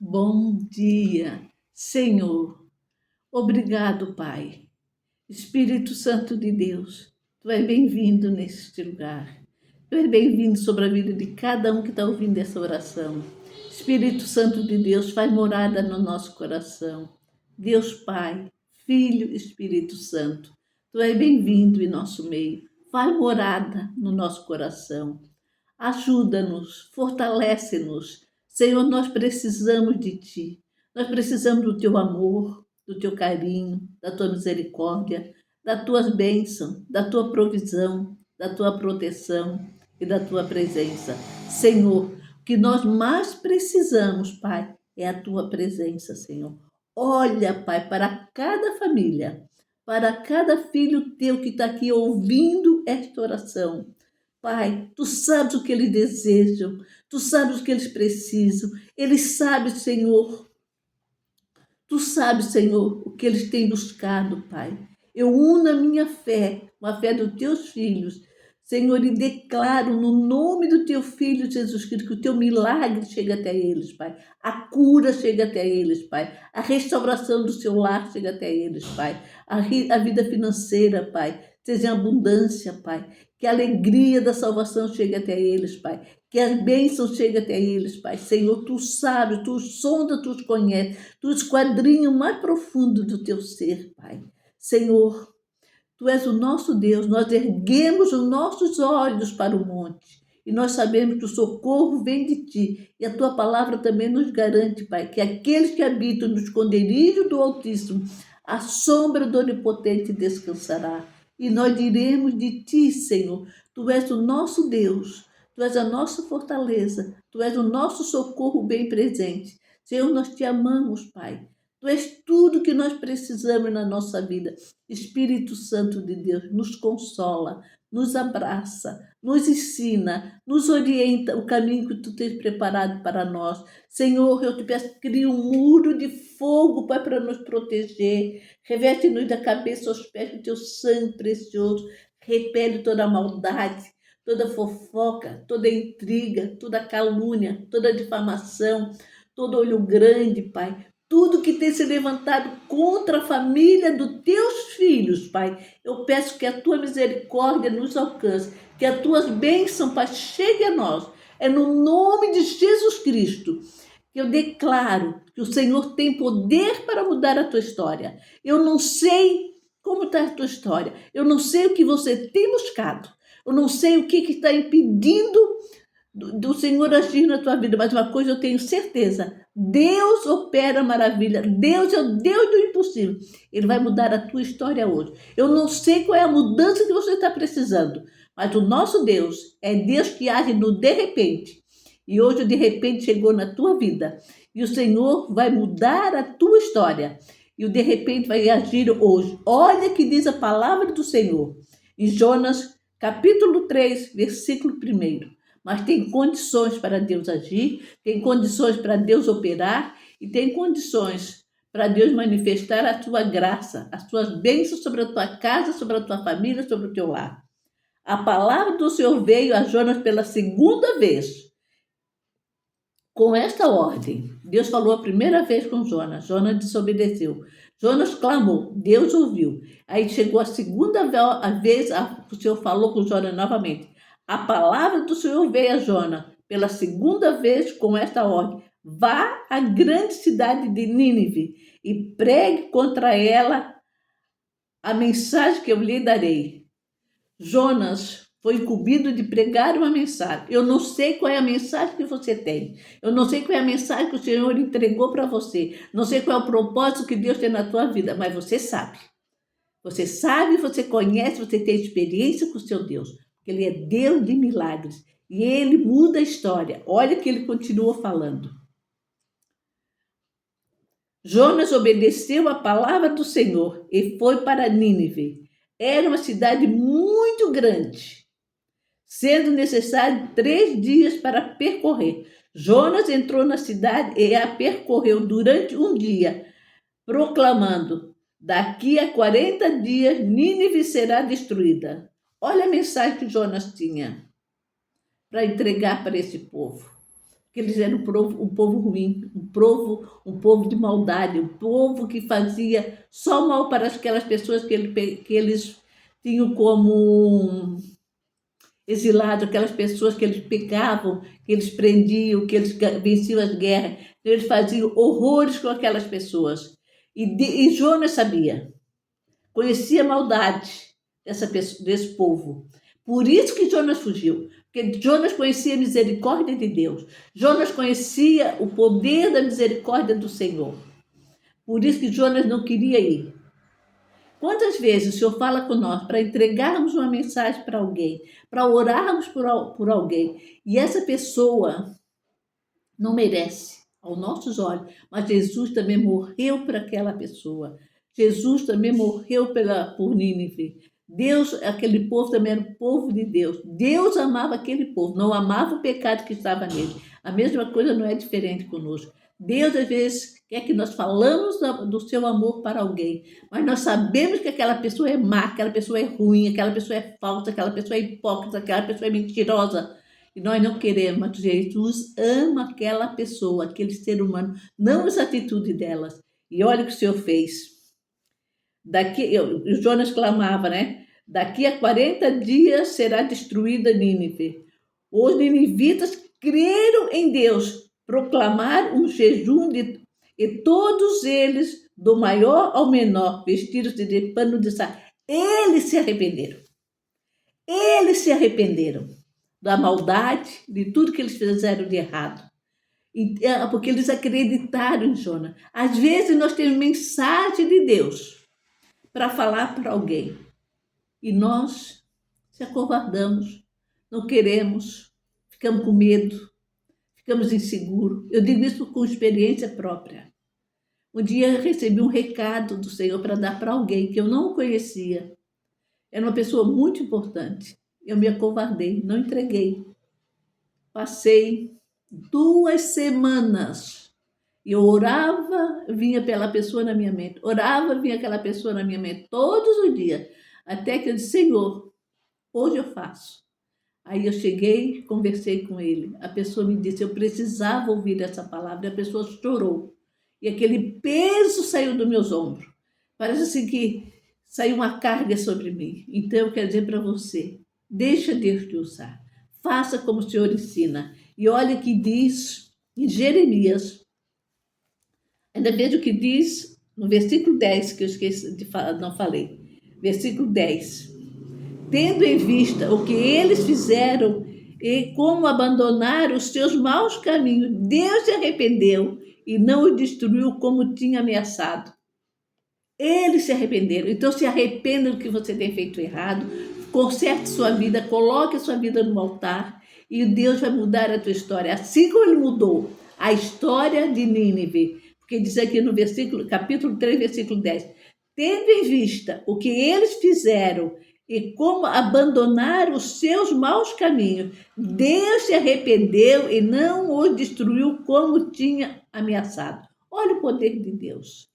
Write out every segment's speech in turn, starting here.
Bom dia, Senhor. Obrigado, Pai. Espírito Santo de Deus, Tu és bem-vindo neste lugar. Tu és bem-vindo sobre a vida de cada um que está ouvindo essa oração. Espírito Santo de Deus, faz morada no nosso coração. Deus Pai, Filho, Espírito Santo, Tu és bem-vindo em nosso meio. Faz morada no nosso coração. Ajuda-nos, fortalece-nos. Senhor, nós precisamos de Ti. Nós precisamos do Teu amor, do Teu carinho, da Tua misericórdia, das Tuas bênçãos, da Tua provisão, da Tua proteção e da Tua presença. Senhor, o que nós mais precisamos, Pai, é a Tua presença, Senhor. Olha, Pai, para cada família, para cada filho Teu que está aqui ouvindo esta oração. Pai, Tu sabes o que eles desejam, Tu sabes o que eles precisam. Eles sabem, Senhor. Tu sabes, Senhor, o que eles têm buscado, Pai. Eu uno a minha fé com a fé dos Teus filhos, Senhor, e declaro no nome do Teu Filho Jesus Cristo que o Teu milagre chega até eles, Pai. A cura chega até eles, Pai. A restauração do seu lar chega até eles, Pai. A vida financeira, Pai, seja em abundância, Pai. Que a alegria da salvação chegue até eles, Pai. Que as bênçãos cheguem até eles, Pai. Senhor, Tu sabes, Tu sonda, Tu os conhece, Tu esquadrinha o mais profundo do Teu ser, Pai. Senhor, Tu és o nosso Deus, nós erguemos os nossos olhos para o monte e nós sabemos que o socorro vem de Ti e a Tua palavra também nos garante, Pai, que aqueles que habitam no esconderijo do Altíssimo, a sombra do Onipotente descansará. E nós diremos de Ti, Senhor, Tu és o nosso Deus, Tu és a nossa fortaleza, Tu és o nosso socorro bem presente. Senhor, nós Te amamos, Pai. Tu és tudo que nós precisamos na nossa vida. Espírito Santo de Deus, nos consola, nos abraça, nos ensina, nos orienta o caminho que Tu tens preparado para nós. Senhor, eu te peço, cria um muro de fogo, Pai, para nos proteger. Reveste-nos da cabeça aos pés do Teu sangue precioso. Repele toda a maldade, toda fofoca, toda intriga, toda calúnia, toda difamação, todo olho grande, Pai. Tudo que tem se levantado contra a família dos Teus filhos, Pai. Eu peço que a Tua misericórdia nos alcance, que as Tuas bênçãos, Pai, cheguem a nós. É no nome de Jesus Cristo que eu declaro que o Senhor tem poder para mudar a Tua história. Eu não sei como está a Tua história. Eu não sei o que você tem buscado. Eu não sei o que está impedindo do Senhor agir na tua vida, mas uma coisa eu tenho certeza: Deus opera maravilha, Deus é o Deus do impossível. Ele vai mudar a tua história hoje. Eu não sei qual é a mudança que você está precisando, mas o nosso Deus é Deus que age no de repente. E hoje o de repente chegou na tua vida e o Senhor vai mudar a tua história. E o de repente vai agir hoje. Olha que diz a palavra do Senhor em Jonas capítulo 3, versículo 1. Mas tem condições para Deus agir, tem condições para Deus operar e tem condições para Deus manifestar a sua graça, as suas bênçãos sobre a tua casa, sobre a tua família, sobre o teu lar. A palavra do Senhor veio a Jonas pela segunda vez, com esta ordem. Deus falou a primeira vez com Jonas, Jonas desobedeceu. Jonas clamou, Deus ouviu. Aí chegou a segunda vez, o Senhor falou com Jonas novamente. A palavra do Senhor veio a Jonas pela segunda vez com esta ordem: vá à grande cidade de Nínive e pregue contra ela a mensagem que eu lhe darei. Jonas foi incumbido de pregar uma mensagem. Eu não sei qual é a mensagem que você tem. Eu não sei qual é a mensagem que o Senhor entregou para você. Não sei qual é o propósito que Deus tem na tua vida, mas você sabe. Você sabe, você conhece, você tem experiência com o seu Deus. Porque Ele é Deus de milagres. E Ele muda a história. Olha que Ele continua falando. Jonas obedeceu a palavra do Senhor e foi para Nínive. Era uma cidade muito grande, sendo necessário 3 dias para percorrer. Jonas entrou na cidade e a percorreu durante um dia, proclamando: daqui a 40 dias Nínive será destruída. Olha a mensagem que Jonas tinha para entregar para esse povo. Que eles eram um povo ruim, um um povo de maldade, um povo que fazia só mal para aquelas pessoas que eles tinham como exilados, aquelas pessoas que eles pecavam, que eles prendiam, que eles venciam as guerras. Então, eles faziam horrores com aquelas pessoas. E Jonas sabia, conhecia a maldade desse povo. Por isso que Jonas fugiu, porque Jonas conhecia a misericórdia de Deus. Jonas conhecia o poder da misericórdia do Senhor. Por isso que Jonas não queria ir. Quantas vezes o Senhor fala com nós para entregarmos uma mensagem para alguém, para orarmos por alguém, e essa pessoa não merece, aos nossos olhos, mas Jesus também morreu por aquela pessoa. Jesus também morreu por Nínive. Deus, aquele povo também era o povo de Deus. Deus amava aquele povo, não amava o pecado que estava nele. A mesma coisa não é diferente conosco. Deus, às vezes, quer que nós falamos do seu amor para alguém, mas nós sabemos que aquela pessoa é má, aquela pessoa é ruim, aquela pessoa é falsa, aquela pessoa é hipócrita, aquela pessoa é mentirosa. E nós não queremos, mas Jesus ama aquela pessoa, aquele ser humano, não as atitudes delas. E olha o que o Senhor fez. O Jonas clamava, né? Daqui a 40 dias será destruída Nínive. Os ninivitas creram em Deus, proclamaram um jejum e todos eles, do maior ao menor, vestidos-se de pano de saco, eles se arrependeram. Eles se arrependeram da maldade, de tudo que eles fizeram de errado. Porque eles acreditaram em Jonas. Às vezes nós temos mensagem de Deus para falar para alguém e nós se acovardamos, não queremos, ficamos com medo, ficamos inseguros. Eu digo isso com experiência própria. Um dia eu recebi um recado do Senhor para dar para alguém que eu não conhecia. Era uma pessoa muito importante. Eu me acovardei, não entreguei. Passei 2 semanas. Eu orava, vinha pela pessoa na minha mente. Orava, vinha aquela pessoa na minha mente todos os dias. Até que eu disse, Senhor, hoje eu faço. Aí eu cheguei, conversei com ele. A pessoa me disse, eu precisava ouvir essa palavra. E a pessoa chorou. E aquele peso saiu dos meus ombros. Parece assim que saiu uma carga sobre mim. Então eu quero dizer para você, deixa Deus te usar. Faça como o Senhor ensina. E olha o que diz em Jeremias. Ainda veja o que diz no versículo 10, que eu esqueci de falar, não falei. Versículo 10. Tendo em vista o que eles fizeram e como abandonaram os seus maus caminhos, Deus se arrependeu e não os destruiu como tinha ameaçado. Eles se arrependeram. Então se arrependa do que você tem feito errado, conserte sua vida, coloque sua vida no altar e Deus vai mudar a tua história. Assim como ele mudou a história de Nínive, porque diz aqui no capítulo 3, versículo 10, tendo em vista o que eles fizeram e como abandonaram os seus maus caminhos, Deus se arrependeu e não os destruiu como tinha ameaçado. Olha o poder de Deus.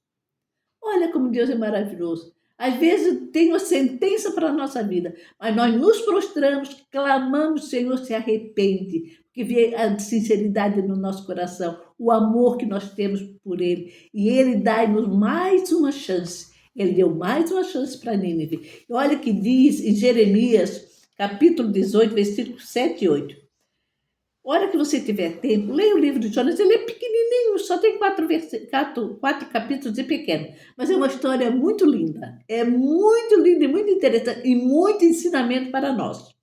Olha como Deus é maravilhoso. Às vezes tem uma sentença para a nossa vida, mas nós nos prostramos, clamamos, Senhor, se arrepende, porque vê a sinceridade no nosso coração, o amor que nós temos por Ele. E Ele dá-nos mais uma chance. Ele deu mais uma chance para Nínive. E olha o que diz em Jeremias, capítulo 18, versículos 7 e 8. Hora que você tiver tempo, leia o livro de Jonas, ele é pequenininho, só tem 4 capítulos e pequeno, mas é uma história muito linda, é muito linda e muito interessante e muito ensinamento para nós.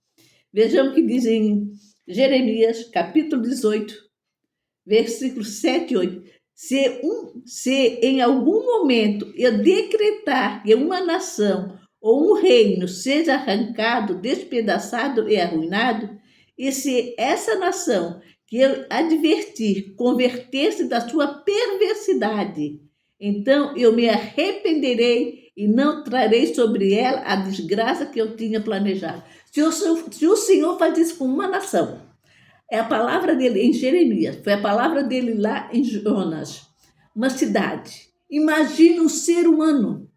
Vejamos o que diz em Jeremias, capítulo 18, versículos 7 e 8. Se em algum momento eu decretar que uma nação ou um reino seja arrancado, despedaçado e arruinado, e se essa nação que eu advertir converter-se da sua perversidade, então eu me arrependerei e não trarei sobre ela a desgraça que eu tinha planejado. Se o Senhor faz isso com uma nação, é a palavra dele em Jeremias, foi a palavra dele lá em Jonas, uma cidade. Imagina um ser humano.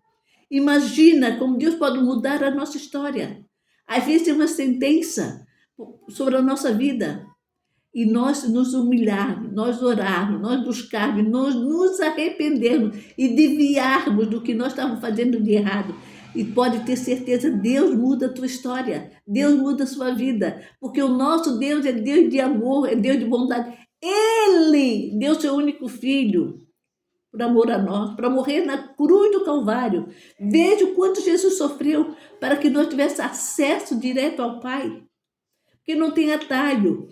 Imagina como Deus pode mudar a nossa história. Às vezes tem uma sentença sobre a nossa vida. e nós nos humilharmos, nós orarmos, nós buscarmos, nós nos arrependermos e desviarmos do que nós estávamos fazendo de errado. E pode ter certeza, Deus muda a tua história, Deus muda a sua vida, porque o nosso Deus é Deus de amor, é Deus de bondade. Ele deu seu único filho por amor a nós, para morrer na cruz do Calvário. Veja o quanto Jesus sofreu para que nós tivéssemos acesso direto ao Pai, porque não tem atalho.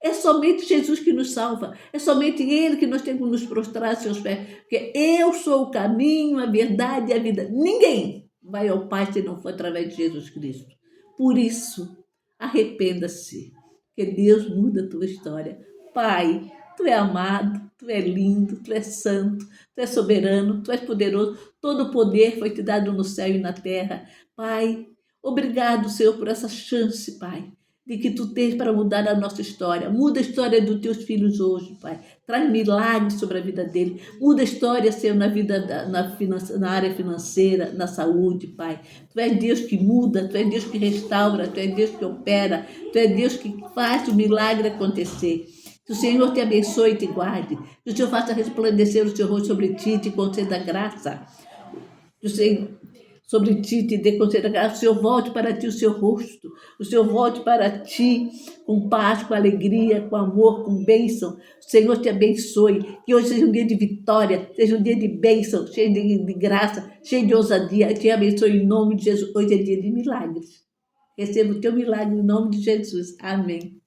É somente Jesus que nos salva. É somente Ele que nós temos que nos prostrar a seus pés. Porque eu sou o caminho, a verdade e a vida. Ninguém vai ao Pai se não for através de Jesus Cristo. Por isso, arrependa-se, que Deus muda a tua história. Pai, Tu é amado, Tu é lindo, Tu é santo, Tu é soberano, Tu és poderoso. Todo o poder foi te dado no céu e na terra. Pai, obrigado, Senhor, por essa chance, Pai, de que Tu tens para mudar a nossa história. Muda a história dos Teus filhos hoje, Pai. Traz milagres sobre a vida dele. Muda a história, Senhor, na vida, na área financeira, na saúde, Pai. Tu és Deus que muda, Tu és Deus que restaura, Tu és Deus que opera, Tu és Deus que faz o milagre acontecer. Que o Senhor te abençoe e te guarde. Que o Senhor faça resplandecer o seu rosto sobre ti e te conceda graça. Que o Senhor sobre ti te dê conceda graça. O Senhor volte para ti o seu rosto. O Senhor volte para ti com paz, com alegria, com amor, com bênção. O Senhor te abençoe. Que hoje seja um dia de vitória, seja um dia de bênção, cheio de graça, cheio de ousadia. Te abençoe em nome de Jesus. Hoje é dia de milagres. Receba o teu milagre em nome de Jesus. Amém.